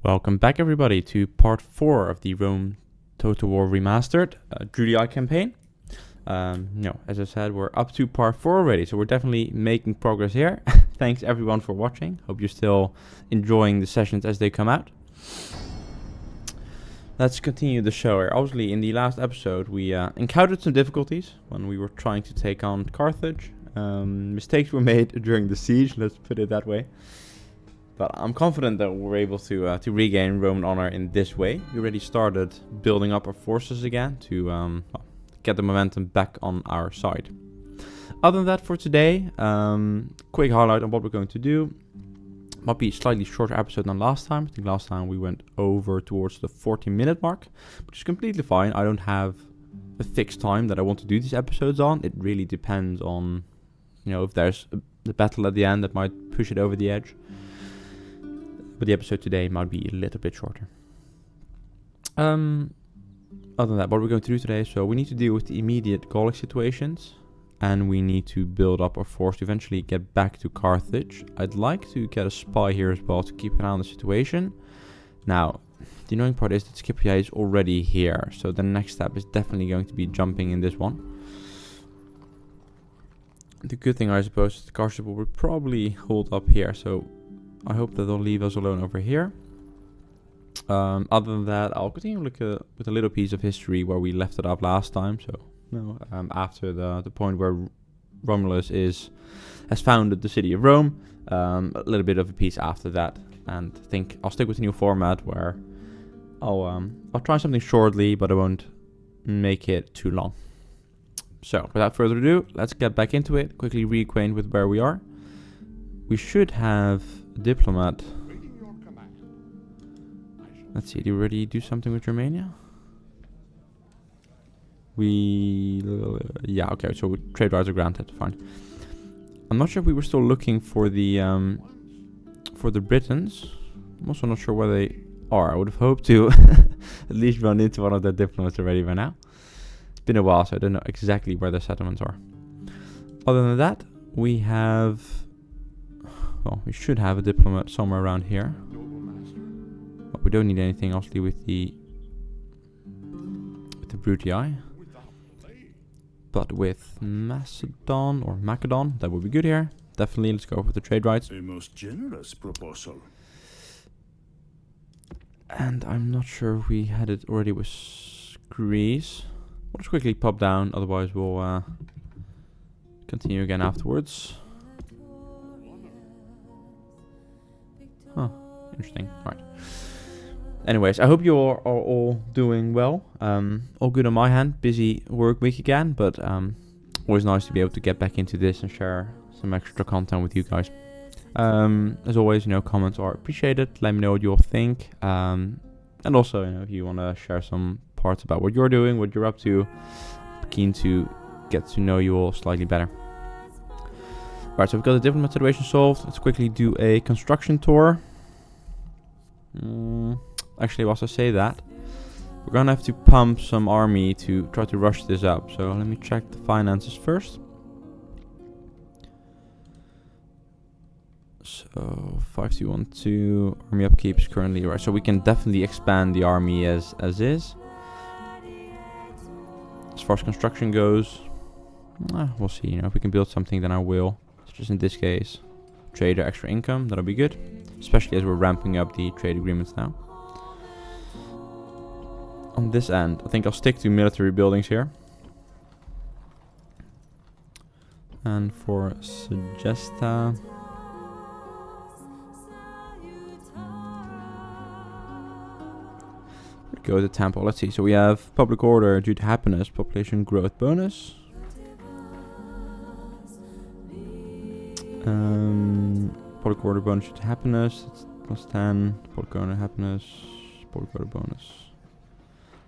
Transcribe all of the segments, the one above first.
Welcome back, everybody, to part 4 of the Rome Total War Remastered Julii campaign. As I said, we're up to part 4 already, so we're definitely making progress here. Thanks everyone for watching. Hope you're still enjoying the sessions as they come out. Let's continue the show here. Obviously, in the last episode, we encountered some difficulties when we were trying to take on Carthage. Mistakes were made during the siege, let's put it that way. But I'm confident that we're able to regain Roman honor in this way. We already started building up our forces again to get the momentum back on our side. Other than that, for today, quick highlight on what we're going to do. Might be a slightly shorter episode than last time. I think last time we went over towards the 40-minute mark, which is completely fine. I don't have a fixed time that I want to do these episodes on. It really depends on, if there's the battle at the end that might push it over the edge. But the episode today might be a little bit shorter. Other than that, what we're going to do today, so we need to deal with the immediate Gaulish situations. And we need to build up our force to eventually get back to Carthage. I'd like to get a spy here as well to keep an eye on the situation. Now, the annoying part is that Scipio is already here. So the next step is definitely going to be jumping in this one. The good thing, I suppose, is the Carthage will probably hold up here. So I hope that they'll leave us alone over here. Other than that, I'll continue with a little piece of history where we left it up last time. So, after the point where Romulus has founded the city of Rome, a little bit of a piece after that. And I think I'll stick with the new format where I'll try something shortly, but I won't make it too long. So, without further ado, let's get back into it. Quickly reacquaint with where we are. We should have a diplomat. Let's see, did we already do something with Romania? Yeah, okay, so trade rights are granted, fine. I'm not sure if we were still looking for the Britons. I'm also not sure where they are. I would have hoped to at least run into one of their diplomats already by now. It's been a while, so I don't know exactly where their settlements are. Other than that, we should have a diplomat somewhere around here. But we don't need anything, obviously, with the Brutii. But with Macedon, that would be good here. Definitely, let's go with the trade rights. A most generous proposal. And I'm not sure if we had it already with Greece. We'll just quickly pop down, otherwise we'll continue again afterwards. Huh, interesting. Alright. Anyways, I hope you are all doing well. All good on my hand. Busy work week again, but always nice to be able to get back into this and share some extra content with you guys. As always, comments are appreciated. Let me know what you all think. And also, if you want to share some parts about what you're doing, what you're up to, I'm keen to get to know you all slightly better. Right, so we've got the diplomat situation solved. Let's quickly do a construction tour. Actually, whilst I say that, we're gonna have to pump some army to try to rush this up. So let me check the finances first. So 5212 army upkeep is currently right. So we can definitely expand the army as is. As far as construction goes, we'll see. If we can build something, then I will. Just in this case, trader extra income, that'll be good, especially as we're ramping up the trade agreements now. On this end, I think I'll stick to military buildings here. And for Segesta, we'll go to temple. Let's see. So we have public order due to happiness, population growth bonus. Public order bonus to happiness, it's plus 10. Public order happiness, public order bonus.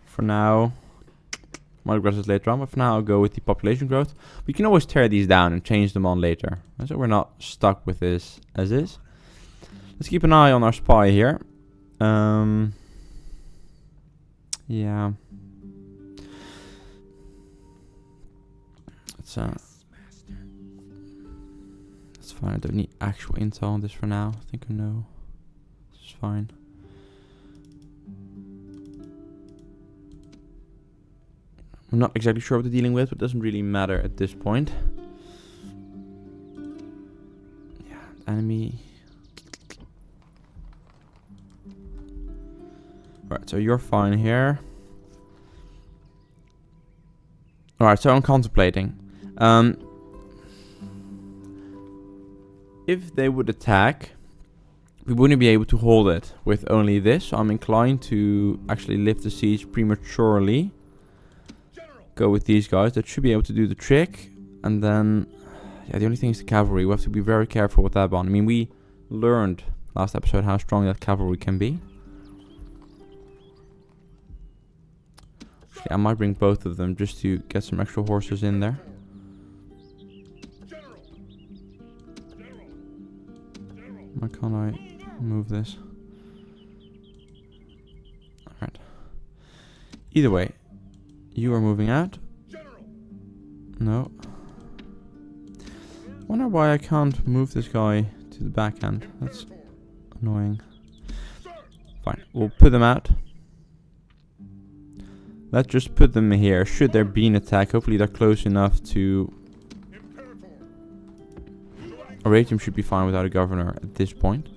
For now, might regret this later on, but for now I'll go with the population growth. We can always tear these down and change them on later, so we're not stuck with this as is. Let's keep an eye on our spy here. Yeah. It's fine. I don't need actual intel on this for now. I think I know. This is fine. I'm not exactly sure what they're dealing with, but it doesn't really matter at this point. Yeah, enemy. Right, so you're fine here. Alright, so I'm contemplating. If they would attack, we wouldn't be able to hold it with only this. So I'm inclined to actually lift the siege prematurely. Go with these guys. That should be able to do the trick. And then, yeah, the only thing is the cavalry. We have to be very careful with that one. I mean, we learned last episode how strong that cavalry can be. I might bring both of them just to get some extra horses in there. Why can't I move this? Alright. Either way, you are moving out. No. Wonder why I can't move this guy to the backhand. That's annoying. Fine, we'll put them out. Let's just put them here. Should there be an attack, hopefully they're close enough to... Aratium should be fine without a governor at this point.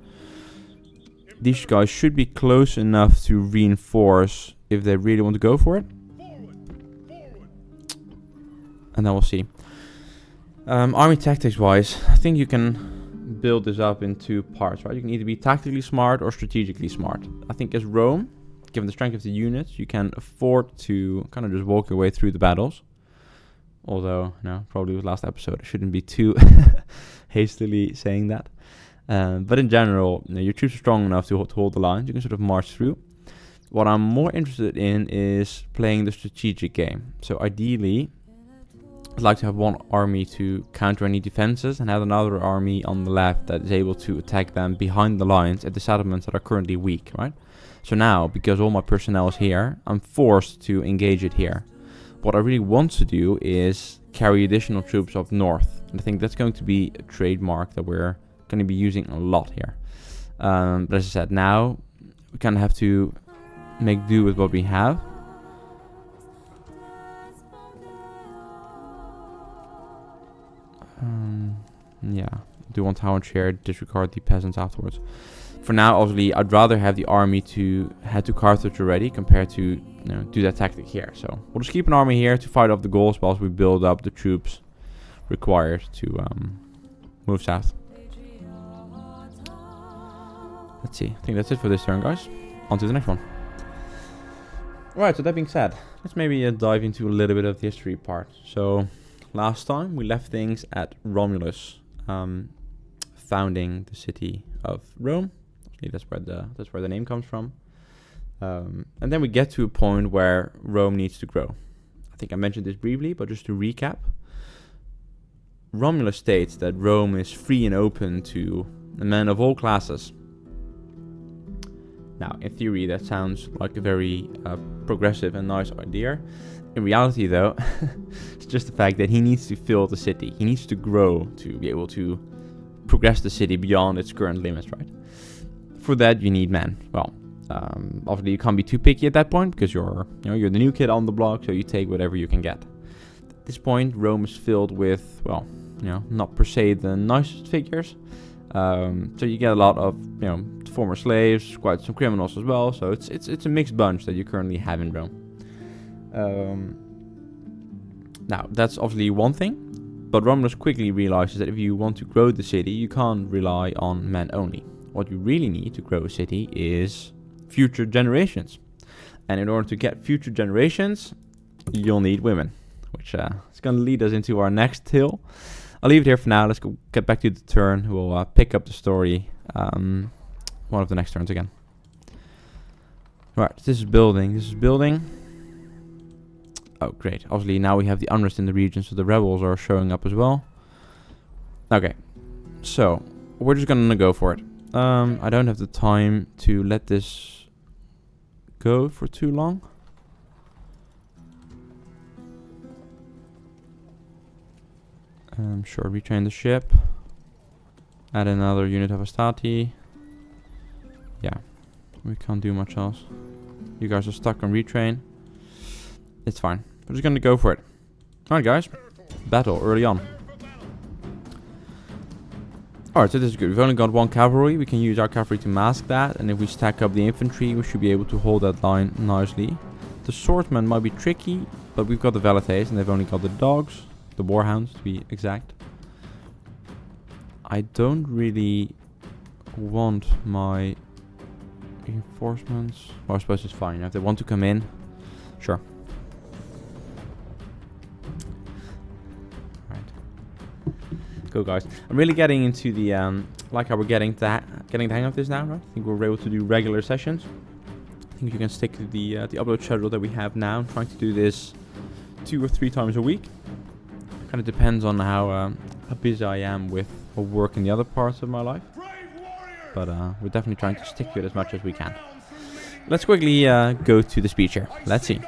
These guys should be close enough to reinforce if they really want to go for it. And then we'll see. Army tactics wise, I think you can build this up in two parts, right? You can either be tactically smart or strategically smart. I think as Rome, given the strength of the units, you can afford to kind of just walk your way through the battles. Although, no, probably with last episode, I shouldn't be too hastily saying that. But in general, you know, your troops are strong enough to hold the lines. You can sort of march through. What I'm more interested in is playing the strategic game. So ideally, I'd like to have one army to counter any defenses and have another army on the left that is able to attack them behind the lines at the settlements that are currently weak, right? So now, because all my personnel is here, I'm forced to engage it here. What I really want to do is carry additional troops up north. And I think that's going to be a trademark that we're going to be using a lot here. But as I said, now we kind of have to make do with what we have. Yeah, do want tower share, disregard the peasants afterwards. For now, obviously, I'd rather have the army to head to Carthage already compared to, you know, do that tactic here. So we'll just keep an army here to fight off the Gauls whilst we build up the troops required to move south. Let's see. I think that's it for this turn, guys. On to the next one. Alright, so that being said, let's maybe dive into a little bit of the history part. So last time we left things at Romulus founding the city of Rome. That's where the name comes from. And then we get to a point where Rome needs to grow. I think I mentioned this briefly, but just to recap. Romulus states that Rome is free and open to men of all classes. Now, in theory, that sounds like a very progressive and nice idea. In reality, though, it's just the fact that he needs to fill the city. He needs to grow to be able to progress the city beyond its current limits, right? For that, you need men. Well, obviously, you can't be too picky at that point because you're the new kid on the block, so you take whatever you can get. At this point, Rome is filled with, well, not per se the nicest figures. So you get a lot of, former slaves, quite some criminals as well. So it's a mixed bunch that you currently have in Rome. Now, that's obviously one thing. But Romulus quickly realizes that if you want to grow the city, you can't rely on men only. What you really need to grow a city is future generations. And in order to get future generations, you'll need women. Which is going to lead us into our next tale. I'll leave it here for now. Let's get back to the turn. We'll pick up the story one of the next turns again. Right, this is building. Oh, great. Obviously, now we have the unrest in the region, so the rebels are showing up as well. Okay, so we're just going to go for it. I don't have the time to let this go for too long. Sure, retrain the ship. Add another unit of Astati. Yeah, we can't do much else. You guys are stuck on retrain. It's fine. We're just gonna go for it. Alright guys, battle early on. Alright, so this is good. We've only got 1 cavalry. We can use our cavalry to mask that, and if we stack up the infantry, we should be able to hold that line nicely. The swordsmen might be tricky, but we've got the velites, and they've only got the dogs, the warhounds to be exact. I don't really want my reinforcements. Well, I suppose it's fine. If they want to come in, sure. Go guys. I'm really getting into the like how we're getting the hang of this now, right? I think we're able to do regular sessions. I think you can stick to the upload schedule that we have now. I'm trying to do this 2 or 3 times a week. Kind of depends on how busy I am with work in the other parts of my life. But we're definitely trying to stick to it as much as we can. Let's quickly go to the speech here. Let's see.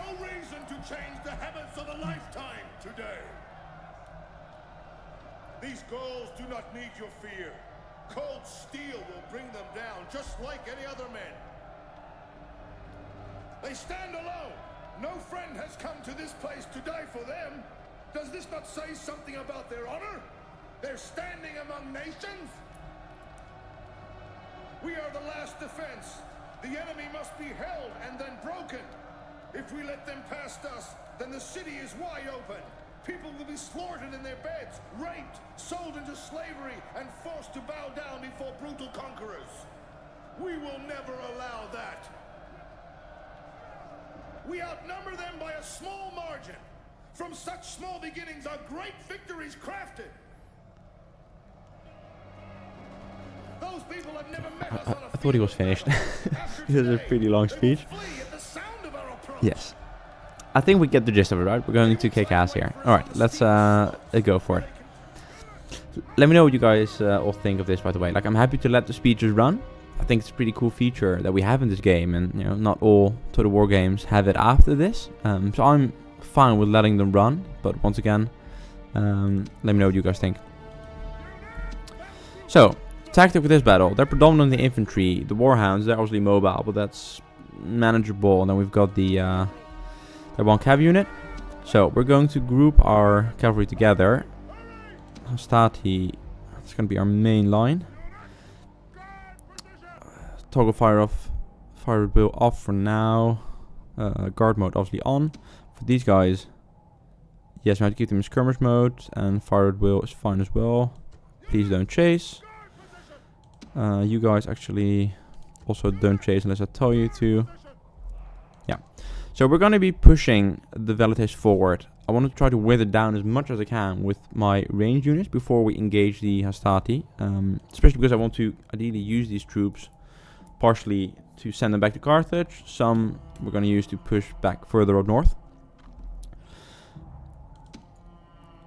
These Gauls do not need your fear. Cold steel will bring them down, just like any other men. They stand alone. No friend has come to this place to die for them. Does this not say something about their honor? They're standing among nations. We are the last defense. The enemy must be held and then broken. If we let them past us, then the city is wide open. People will be slaughtered in their beds, raped, sold into slavery, and forced to bow down before brutal conquerors. We will never allow that. We outnumber them by a small margin. From such small beginnings are great victories crafted. Those people have never met us on a I thought he was finished. This is a pretty long speech. Yes. I think we get the gist of it, right? We're going to kick ass here. Alright, let's go for it. Let me know what you guys all think of this, by the way. Like, I'm happy to let the speeches run. I think it's a pretty cool feature that we have in this game, and you know, not all Total War games have it after this. So I'm fine with letting them run, but once again, let me know what you guys think. So, tactic with this battle. They're predominantly infantry. The warhounds, they're obviously mobile, but that's manageable. And then we've got the 1 cav unit. So we're going to group our cavalry together. Hastati, it's going to be our main line. Toggle fire off, fire wheel off for now. Guard mode obviously on. For these guys, yes, we have to keep them in skirmish mode, and fire wheel is fine as well. Please don't chase. You guys actually also don't chase unless I tell you to. Yeah. So we're going to be pushing the velites forward. I want to try to wither down as much as I can with my range units before we engage the Hastati. Especially because I want to ideally use these troops partially to send them back to Carthage. Some we're going to use to push back further up north.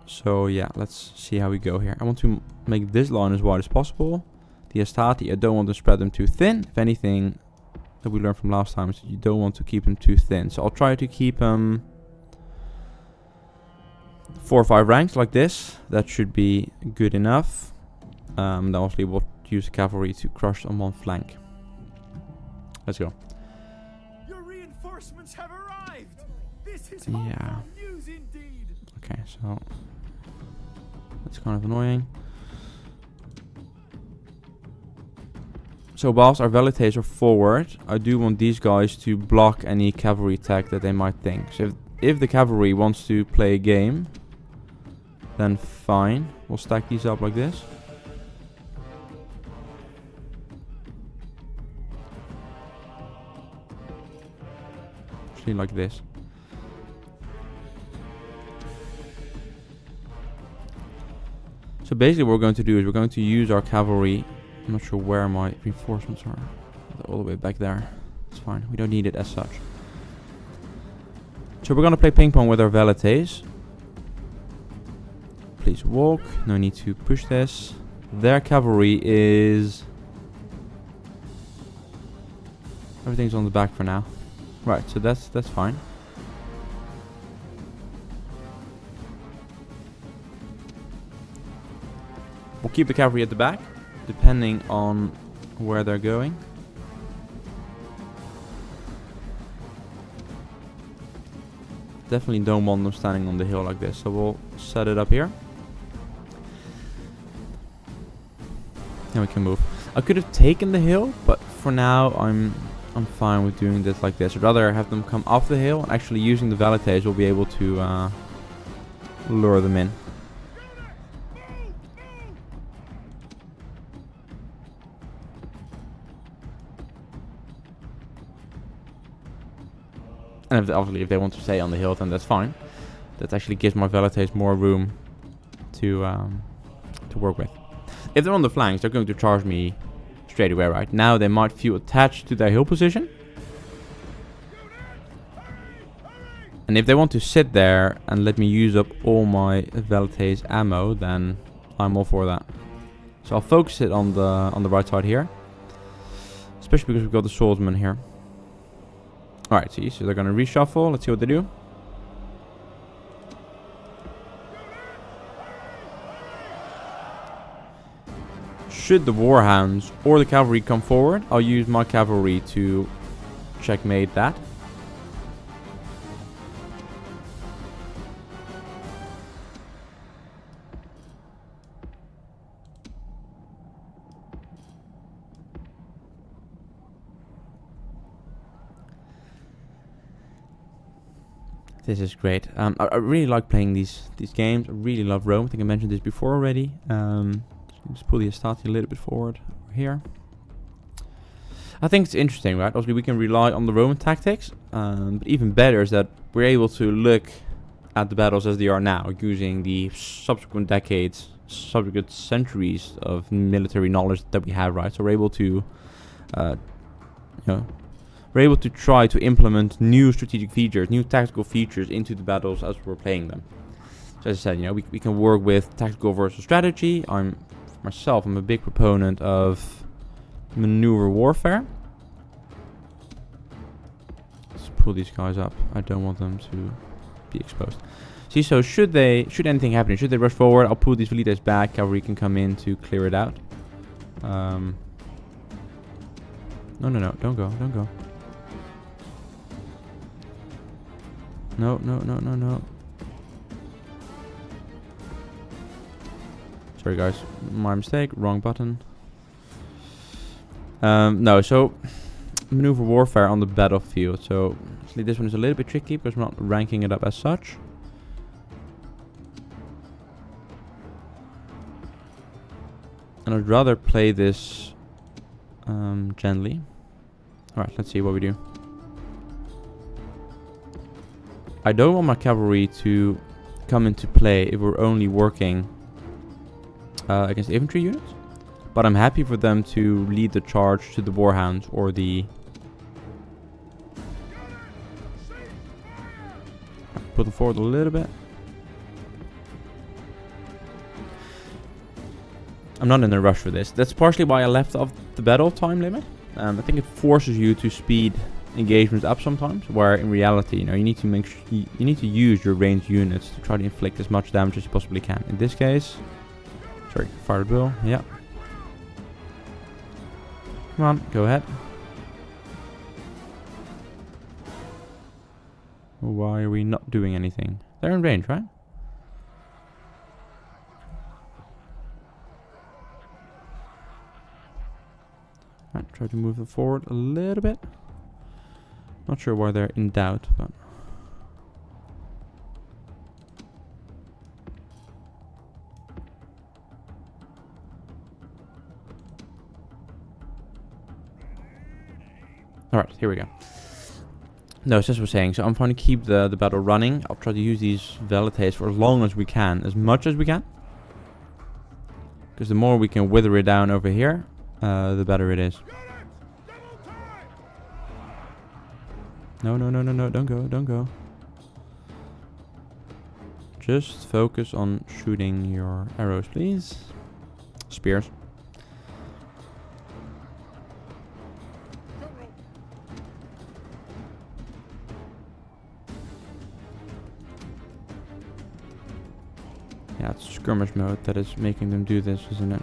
So yeah, let's see how we go here. I want to make this line as wide as possible. The Hastati, I don't want to spread them too thin. If anything, that we learned from last time is you don't want to keep them too thin. So I'll try to keep them 4 or 5 ranks like this. That should be good enough. Then obviously we'll use cavalry to crush on one flank. Let's go. Your reinforcements have arrived. This is Yeah. news indeed. Okay, so that's kind of annoying. So whilst our velites are forward, I do want these guys to block any cavalry attack that they might think. So if the cavalry wants to play a game, then fine. We'll stack these up like this. Actually like this. So basically what we're going to do is we're going to use our cavalry. I'm not sure where my reinforcements are. They're all the way back there. It's fine. We don't need it as such. So we're going to play ping pong with our velites. Please walk. No need to push this. Their cavalry is... Everything's on the back for now. Right, so that's fine. We'll keep the cavalry at the back, depending on where they're going. Definitely don't want them standing on the hill like this, so we'll set it up here. Then we can move. I could have taken the hill, but for now I'm fine with doing this like this. I'd rather have them come off the hill, and actually using the velites we'll be able to lure them in. And obviously if they want to stay on the hill, then that's fine. That actually gives my velites more room to work with. If they're on the flanks, they're going to charge me straight away, right? Now they might feel attached to their hill position. And if they want to sit there and let me use up all my velites ammo, then I'm all for that. So I'll focus it on the right side here. Especially because we've got the swordsman here. Alright, see, so they're gonna reshuffle. Let's see what they do. Should the warhounds or the cavalry come forward, I'll use my cavalry to checkmate that. This is great. I really like playing these games. I really love Rome. I think I mentioned this before already. Just pull the Estati a little bit forward over here. I think it's interesting, right? Obviously, we can rely on the Roman tactics. But even better is that we're able to look at the battles as they are now, using the subsequent decades, subsequent centuries of military knowledge that we have, right? So we're able to, we're able to try to implement new strategic features, new tactical features into the battles as we're playing them. So as I said, we can work with tactical versus strategy. I'm a big proponent of maneuver warfare. Let's pull these guys up. I don't want them to be exposed. See, so should anything happen, should they rush forward, I'll pull these velites back. Cavalry can come in to clear it out. No, don't go. No. Sorry guys, my mistake, wrong button. No, so maneuver warfare on the battlefield. So actually this one is a little bit tricky because we're not ranking it up as such. And I'd rather play this gently. Alright, let's see what we do. I don't want my cavalry to come into play if we're only working against infantry units, but I'm happy for them to lead the charge to the warhounds or the... Put them forward a little bit. I'm not in a rush for this. That's partially why I left off the battle time limit. I think it forces you to speed engagements up sometimes, where in reality, you need to you need to use your ranged units to try to inflict as much damage as you possibly can. In this case, sorry, fire the bill. Yeah. Come on, go ahead. Why are we not doing anything? They're in range, right? Right, try to move them forward a little bit. Not sure why they're in doubt, but... Alright, here we go. No, it's as we're saying, so I'm trying to keep the battle running. I'll try to use these velites for as long as we can, as much as we can. Because the more we can wither it down over here, the better it is. No, don't go. Just focus on shooting your arrows, please. Spears. Yeah, it's skirmish mode that is making them do this, isn't it?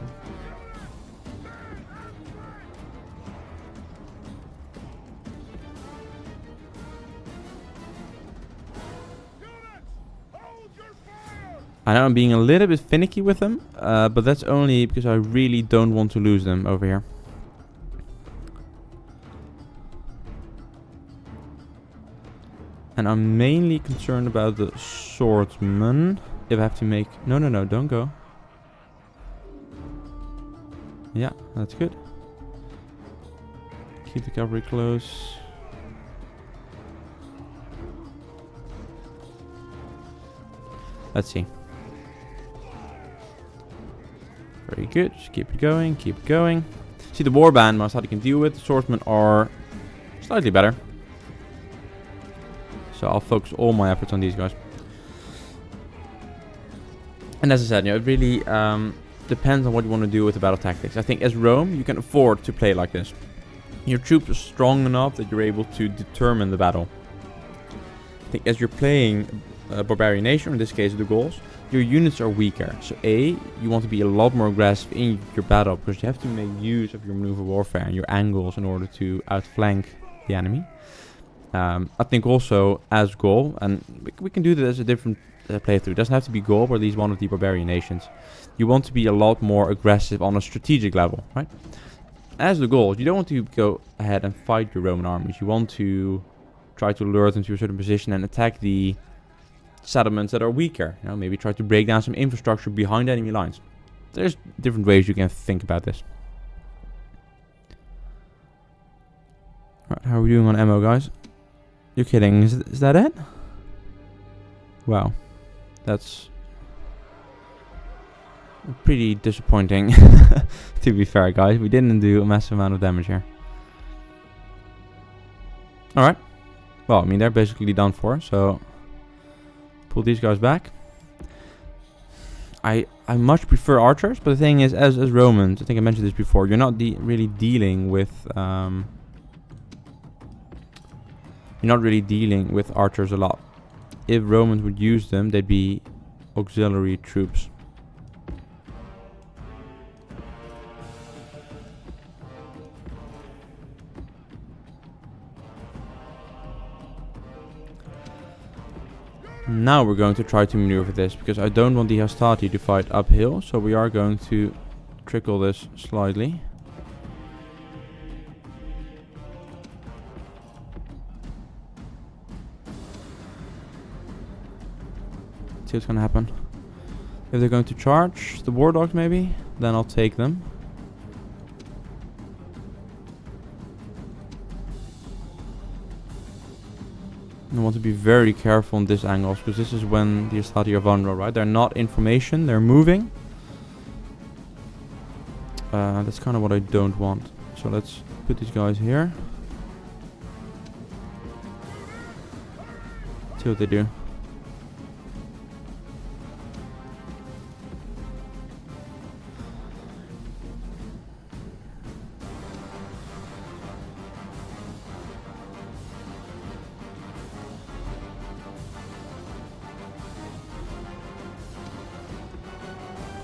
I know I'm being a little bit finicky with them, but that's only because I really don't want to lose them over here. And I'm mainly concerned about the swordsman. If I have to make... No, don't go. Yeah, that's good. Keep the cavalry close. Let's see. Very good. Just keep it going, keep it going. See, the warband most I can deal with. The swordsmen are slightly better. So I'll focus all my efforts on these guys. And as I said, it really depends on what you want to do with the battle tactics. I think as Rome, you can afford to play like this. Your troops are strong enough that you're able to determine the battle. I think as you're playing a barbarian nation, in this case the Gauls, your units are weaker. So you want to be a lot more aggressive in your battle, because you have to make use of your maneuver warfare and your angles in order to outflank the enemy. I think also as Gaul, and we can do this as a different playthrough. It doesn't have to be Gaul, or at least one of the barbarian nations. You want to be a lot more aggressive on a strategic level, right? As the Gauls, you don't want to go ahead and fight your Roman armies. You want to try to lure them to a certain position and attack the settlements that are weaker. Maybe try to break down some infrastructure behind enemy lines. There's different ways you can think about this. Right, how are we doing on ammo, guys? You're kidding, is that it? Wow. That's pretty disappointing, to be fair, guys. We didn't do a massive amount of damage here. Alright. Well, I mean, they're basically done for, so pull these guys back. I much prefer archers, but the thing is, as Romans, I think I mentioned this before, you're not really dealing with... You're not really dealing with archers a lot. If Romans would use them, they'd be auxiliary troops. Now we're going to try to maneuver this, because I don't want the Hastati to fight uphill, so we are going to trickle this slightly. See what's gonna happen. If they're going to charge the war dogs, maybe, then I'll take them. And I want to be very careful on this angle, because this is when the Hastati are vulnerable, right? They're not in formation, they're moving. That's kind of what I don't want. So let's put these guys here. See what they do.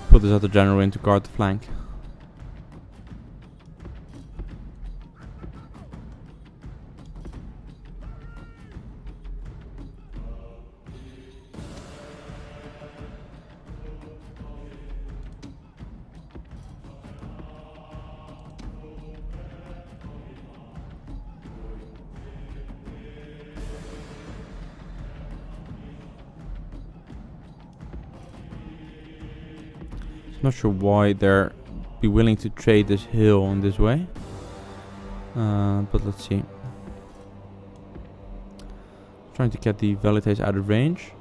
Put this other general in to guard the flank. Not sure why they're be willing to trade this hill in this way, but let's see. Trying to get the Velites out of range.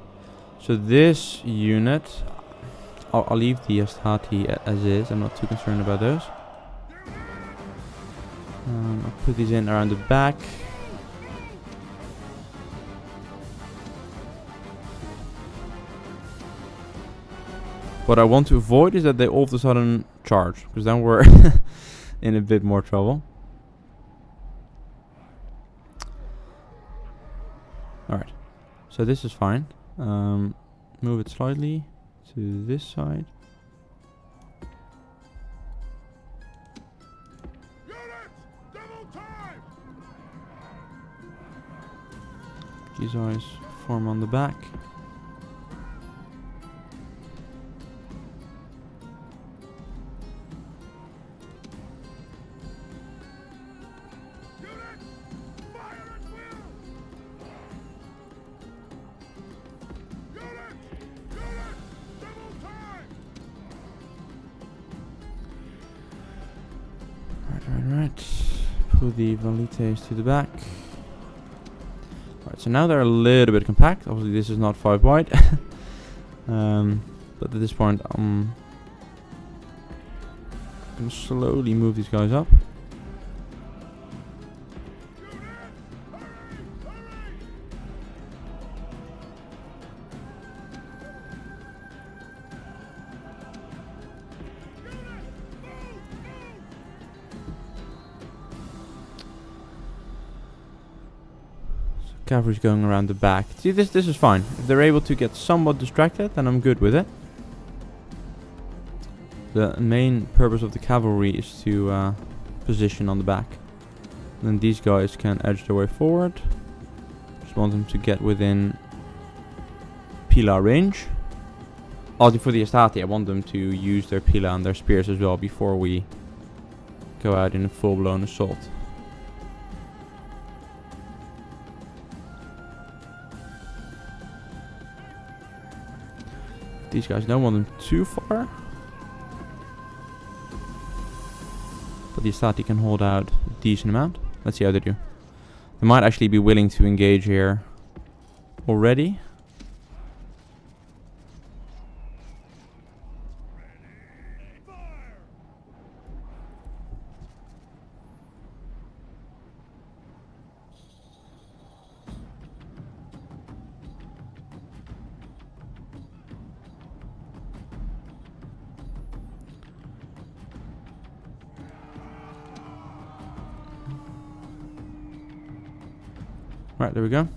So this unit, I'll leave the Hastati as is. I'm not too concerned about those. I'll put these in around the back. What I want to avoid is that they all of a sudden charge, because then we're in a bit more trouble. Alright, so this is fine. Move it slightly to this side. These eyes form on the back. Alright, pull the velites to the back. Alright, so now they're a little bit compact. Obviously this is not 5 wide. But at this point I'm gonna slowly move these guys up. Cavalry's going around the back. See, this is fine. If they're able to get somewhat distracted, then I'm good with it. The main purpose of the cavalry is to position on the back. Then these guys can edge their way forward. Just want them to get within Pila range. Also for the Astati, I want them to use their Pila and their spears as well before we go out in a full-blown assault. These guys don't want them too far. But the Astati can hold out a decent amount. Let's see how they do. They might actually be willing to engage here already. Right, there we go.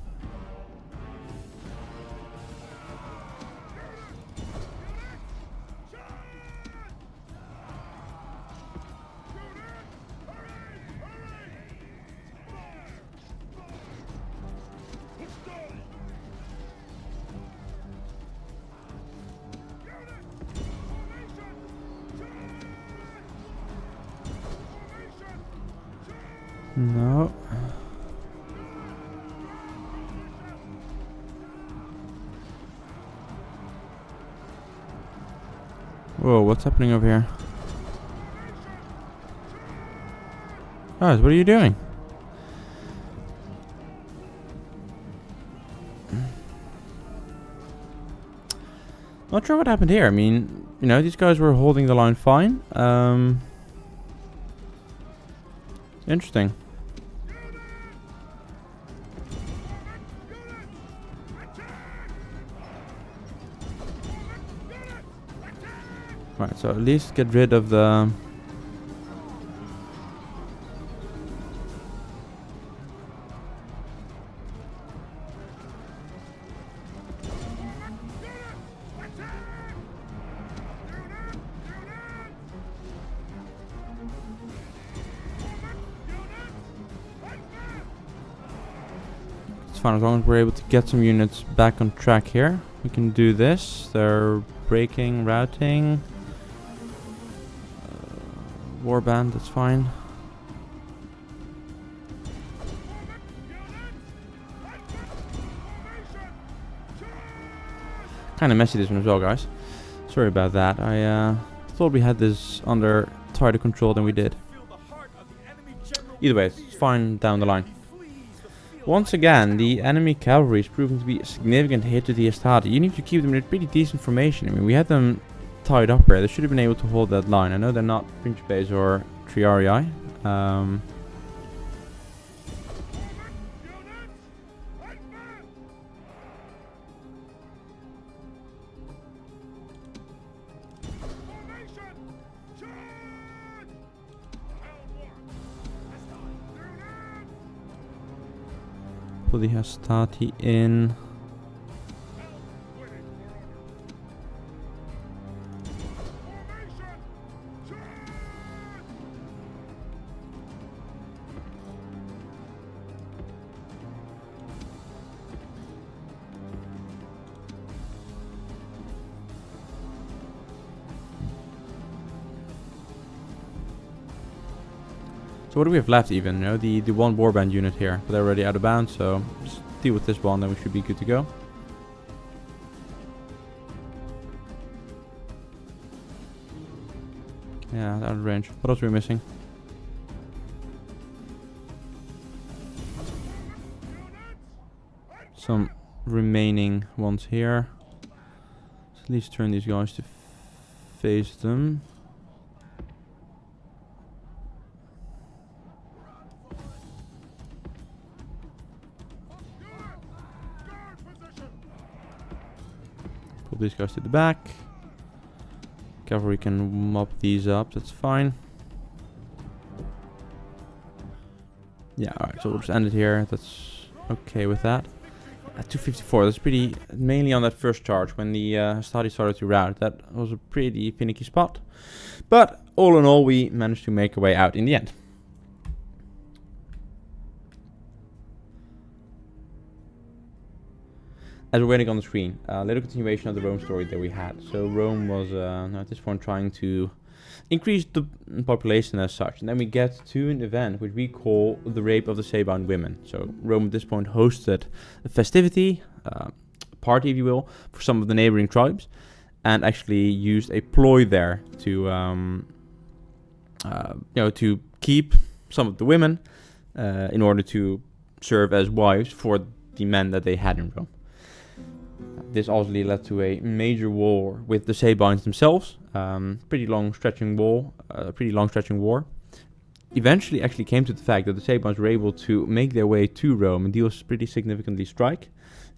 No. Whoa, what's happening over here? Guys, what are you doing? Not sure what happened here. I mean, you know, these guys were holding the line fine. Interesting. Right, so at least get rid of the... It's fine, as long as we're able to get some units back on track here. We can do this. They're breaking, routing. Warband, that's fine. Kind of messy this one as well, guys. Sorry about that. I thought we had this under tighter control than we did. Either way, it's fine down the line. Once again, the enemy cavalry is proving to be a significant hit to the Astati. You need to keep them in a pretty decent formation. I mean, we had them tied up here. They should have been able to hold that line. I know they're not Principes or Triarii. Pull the Astati in. So what do we have left even? You know, the one warband unit here, but they're already out of bounds, so just deal with this one, then we should be good to go. Yeah, out of range. What else are we missing? some remaining ones here. So at least turn these guys to face them. Pull these guys to the back. Cavalry can mop these up, that's fine. Yeah, alright, so we'll just end it here. That's okay with that. At 254, that's pretty, mainly on that first charge when the Hastati started to rout. That was a pretty finicky spot. But all in all, we managed to make our way out in the end. As we're waiting on the screen, a little continuation of the Rome story that we had. So Rome was at this point trying to increase the population as such. And then we get to an event which we call the rape of the Sabine women. So Rome at this point hosted a festivity, party if you will, for some of the neighboring tribes. And actually used a ploy there to, to keep some of the women in order to serve as wives for the men that they had in Rome. This obviously led to a major war with the Sabines themselves. Pretty long stretching war. Eventually actually came to the fact that the Sabines were able to make their way to Rome and deal pretty significantly strike.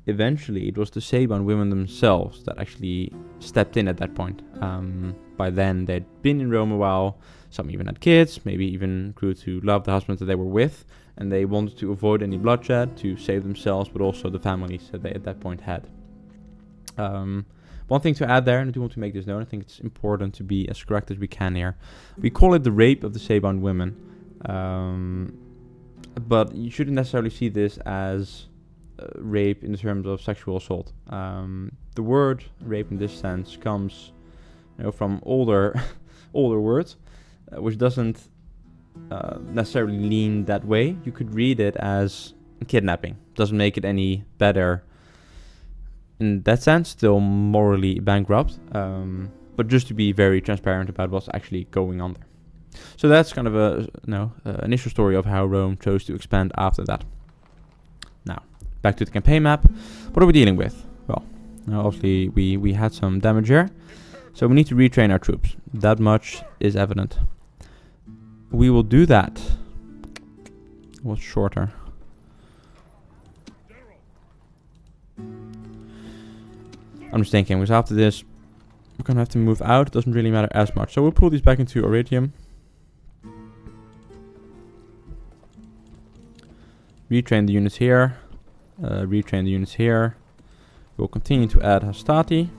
Eventually it was the Sabine women themselves that actually stepped in at that point. By then they'd been in Rome a while. Some even had kids, maybe even grew to love the husbands that they were with. And they wanted to avoid any bloodshed to save themselves, but also the families that they at that point had. One thing to add there, and I do want to make this known, I think it's important to be as correct as we can here. We call it the rape of the Sabine women, but you shouldn't necessarily see this as rape in terms of sexual assault. The word rape in this sense comes from older words, which doesn't necessarily lean that way. You could read it as kidnapping. Doesn't make it any better in that sense, still morally bankrupt, but just to be very transparent about what's actually going on there. So that's kind of a initial story of how Rome chose to expand after that. Now, back to the campaign map. What are we dealing with? Well, obviously we had some damage here, so we need to retrain our troops. That much is evident. We will do that. What's shorter? I'm just thinking, because after this, we're going to have to move out. It doesn't really matter as much. So we'll pull these back into Iridium. Retrain the units here. Retrain the units here. We'll continue to add Hastati.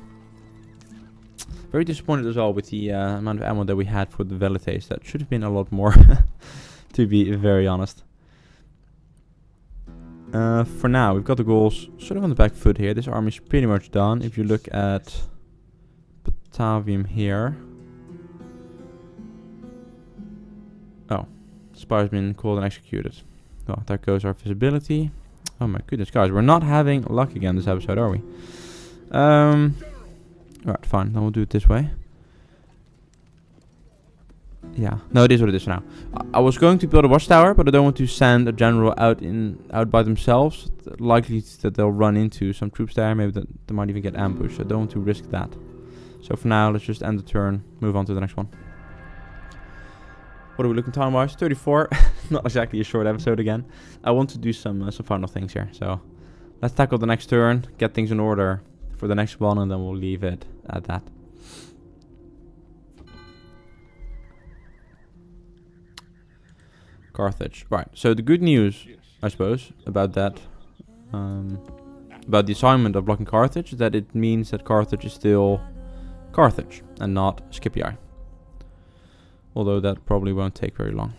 Very disappointed as well with the amount of ammo that we had for the Velites. That should have been a lot more, to be very honest. For now, we've got the Gauls sort of on the back foot here. This army is pretty much done. If you look at Batavium here. Oh, Spire has been called and executed. Well, there goes our visibility. Oh my goodness, guys, we're not having luck again this episode, are we? Alright, fine. Then we'll do it this way. Yeah, no, it is what it is for now. I was going to build a watchtower, but I don't want to send a general out by themselves. Likely that they'll run into some troops there. Maybe that they might even get ambushed. I don't want to risk that. So for now, let's just end the turn. Move on to the next one. What are we looking time-wise? 34. Not exactly a short episode again. I want to do some final things here. So let's tackle the next turn. Get things in order for the next one, and then we'll leave it at that. Carthage. Right, so the good news, I suppose, about that, about the assignment of blocking Carthage, is that it means that Carthage is still Carthage and not Scipii. Although that probably won't take very long.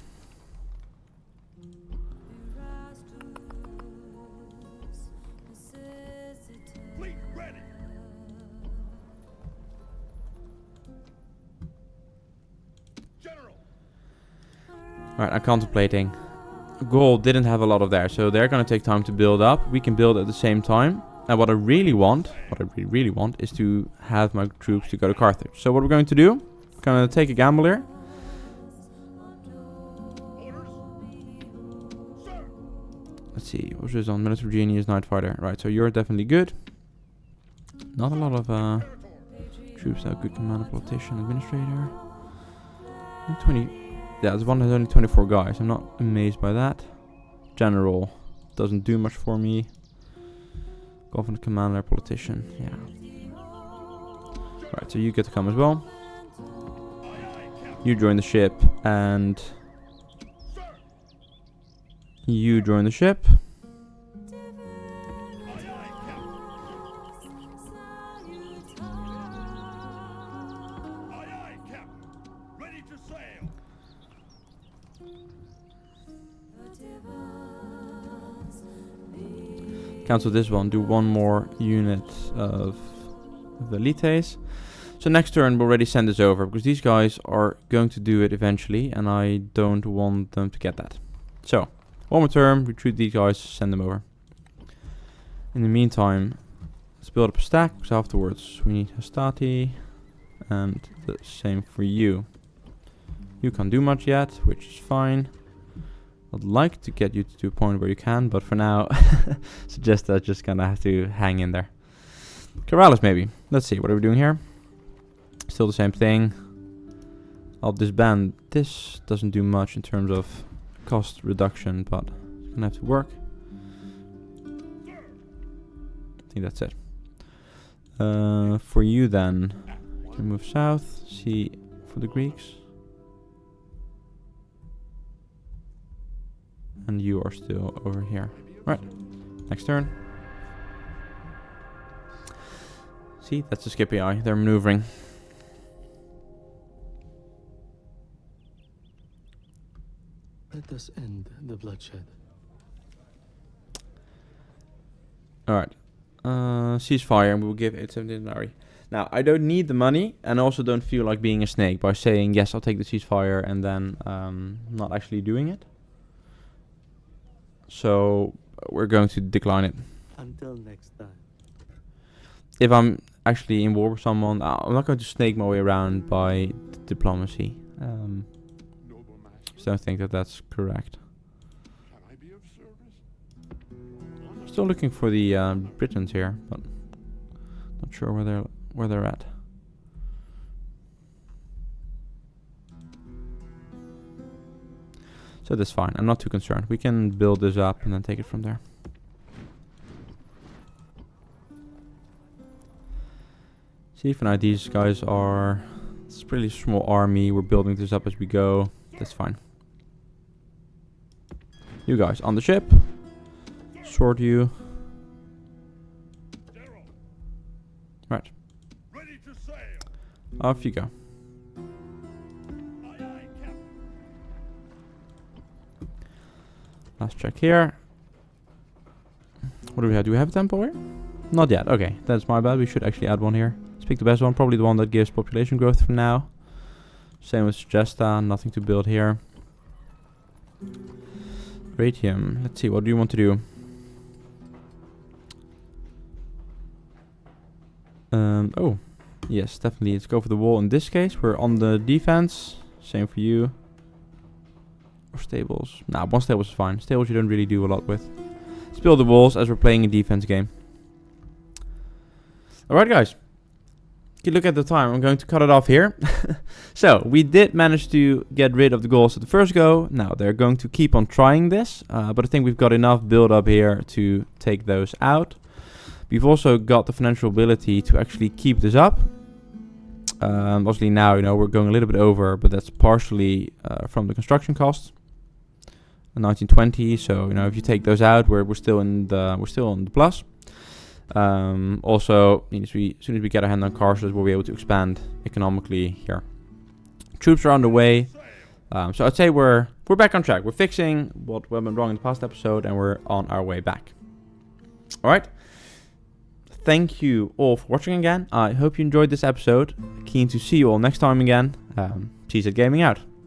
Alright, I'm contemplating. Gaul didn't have a lot of there, so they're going to take time to build up. We can build at the same time. And what I really want, is to have my troops to go to Carthage. So what we're going to do, we're going to take a gamble here. let's see, what was this on? Military Genius, Night Fighter. Right, so you're definitely good. Not a lot of troops out. Good commander, politician, administrator. And 20. Yeah, this one has only 24 guys. I'm not amazed by that. General doesn't do much for me. Governor, commander, politician. Yeah. Right, so you get to come as well. You join the ship, and you join the ship. Cancel this one, do one more unit of Velites. So next turn we'll already send this over, because these guys are going to do it eventually, and I don't want them to get that. So, one more turn, recruit these guys, send them over. In the meantime, let's build up a stack, because afterwards we need Hastati, and the same for you. You can't do much yet, which is fine. I'd like to get you to a point where you can, but for now, suggest that just gonna have to hang in there. Corrales maybe. Let's see, what are we doing here? Still the same thing. I'll disband. This doesn't do much in terms of cost reduction, but it's gonna have to work. I think that's it. For you then, you can move south. See for the Greeks. And you are still over here. Right. Next turn. See, that's the Skippy Eye. They're maneuvering. Let us end the bloodshed. Alright. Ceasefire, and we will give 817 denarii. Now, I don't need the money, and I also don't feel like being a snake by saying, yes, I'll take the ceasefire, and then not actually doing it. So we're going to decline it. Until next time. If I'm actually in war with someone, I'm not going to snake my way around by diplomacy. Just don't think that that's correct. Can I be of service? Still looking for the Britons here, but not sure where they're at. So that's fine. I'm not too concerned. We can build this up and then take it from there. See, for now these guys are... It's a pretty small army. We're building this up as we go. That's fine. You guys on the ship. Sort you. Right. Ready to sail. Off you go. Last check here. What do we have? Do we have a temple here? Not yet. Okay, that's my bad. We should actually add one here. Let's pick the best one. Probably the one that gives population growth for now. Same with Sugesta. Nothing to build here. Ratium. Let's see. What do you want to do? Oh. Yes, definitely. Let's go for the wall. In this case, we're on the defense. Same for you. Or stables. Nah, one stables is fine. Stables you don't really do a lot with. Let's build the walls as we're playing a defense game. Alright guys. If you look at the time, I'm going to cut it off here. So, we did manage to get rid of the Gauls at the first go. Now, they're going to keep on trying this. But I think we've got enough build up here to take those out. We've also got the financial ability to actually keep this up. Obviously now, you know, we're going a little bit over, but that's partially from the construction costs. 1920, so you know, if you take those out, we're still in the plus. Also, as soon as we get our hand on Carthage, we'll be able to expand economically here. Troops are on the way, so I'd say we're back on track. We're fixing what went wrong in the past episode, and we're on our way back. All right. Thank you all for watching again. I hope you enjoyed this episode. Keen to see you all next time again. CZ Gaming out.